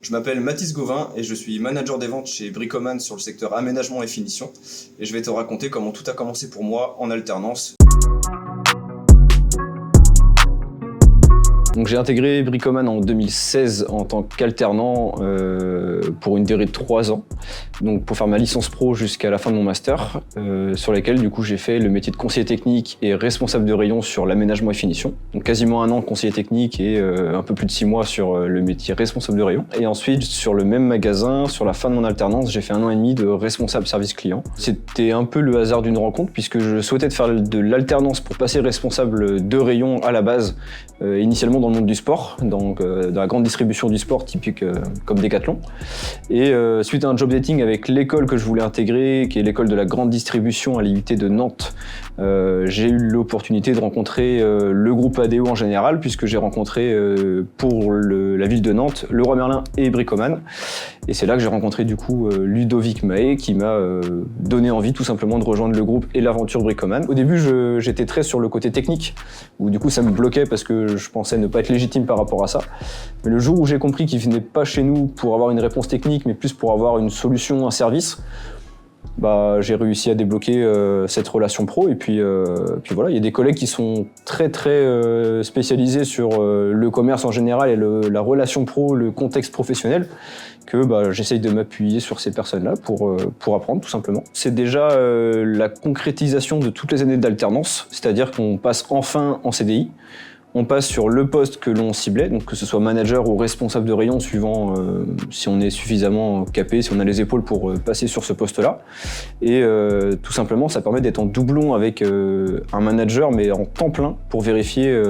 Je m'appelle Mathis Gauvin et je suis manager des ventes chez Bricoman sur le secteur aménagement et finition. Et je vais te raconter comment tout a commencé pour moi en alternance. Donc j'ai intégré Bricoman en 2016 en tant qu'alternant pour une durée de 3 ans, donc pour faire ma licence pro jusqu'à la fin de mon master, sur laquelle du coup j'ai fait le métier de conseiller technique et responsable de rayon sur l'aménagement et finition. Donc quasiment 1 an de conseiller technique et un peu plus de 6 mois sur le métier responsable de rayon. Et ensuite sur le même magasin, sur la fin de mon alternance, j'ai fait 1 an et demi de responsable service client. C'était un peu le hasard d'une rencontre puisque je souhaitais faire de l'alternance pour passer responsable de rayon à la base, initialement dans le monde du sport, donc dans la grande distribution du sport typique comme Decathlon. Et suite à un job dating avec l'école que je voulais intégrer, qui est l'école de la grande distribution à l'IUT de Nantes, j'ai eu l'opportunité de rencontrer le groupe ADO en général, puisque j'ai rencontré pour la ville de Nantes, Leroy Merlin et Bricoman. Et c'est là que j'ai rencontré du coup Ludovic Mahé, qui m'a donné envie tout simplement de rejoindre le groupe et l'aventure Bricoman. Au début, j'étais très sur le côté technique, où du coup ça me bloquait parce que je pensais ne pas être légitime par rapport à ça. Mais le jour où j'ai compris qu'ils venaient pas chez nous pour avoir une réponse technique, mais plus pour avoir une solution, un service, j'ai réussi à débloquer cette relation pro. Et puis voilà, il y a des collègues qui sont très spécialisés sur le commerce en général et la relation pro, le contexte professionnel, que j'essaye de m'appuyer sur ces personnes-là pour apprendre tout simplement. C'est déjà la concrétisation de toutes les années d'alternance, c'est-à-dire qu'on passe enfin en CDI. On passe sur le poste que l'on ciblait, donc que ce soit manager ou responsable de rayon, suivant si on est suffisamment capé, si on a les épaules pour passer sur ce poste-là. Et tout simplement, ça permet d'être en doublon avec un manager, mais en temps plein, pour vérifier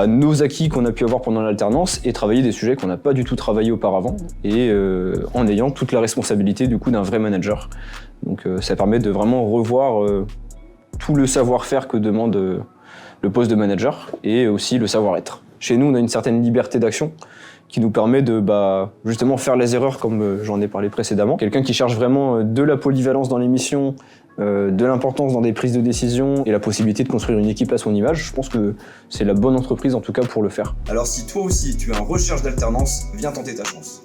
nos acquis qu'on a pu avoir pendant l'alternance et travailler des sujets qu'on n'a pas du tout travaillé auparavant, et en ayant toute la responsabilité du coup d'un vrai manager. Donc ça permet de vraiment revoir tout le savoir-faire que demande le poste de manager et aussi le savoir-être. Chez nous, on a une certaine liberté d'action qui nous permet de justement faire les erreurs comme j'en ai parlé précédemment. Quelqu'un qui cherche vraiment de la polyvalence dans les missions, de l'importance dans des prises de décision et la possibilité de construire une équipe à son image, je pense que c'est la bonne entreprise en tout cas pour le faire. Alors si toi aussi tu es en recherche d'alternance, viens tenter ta chance.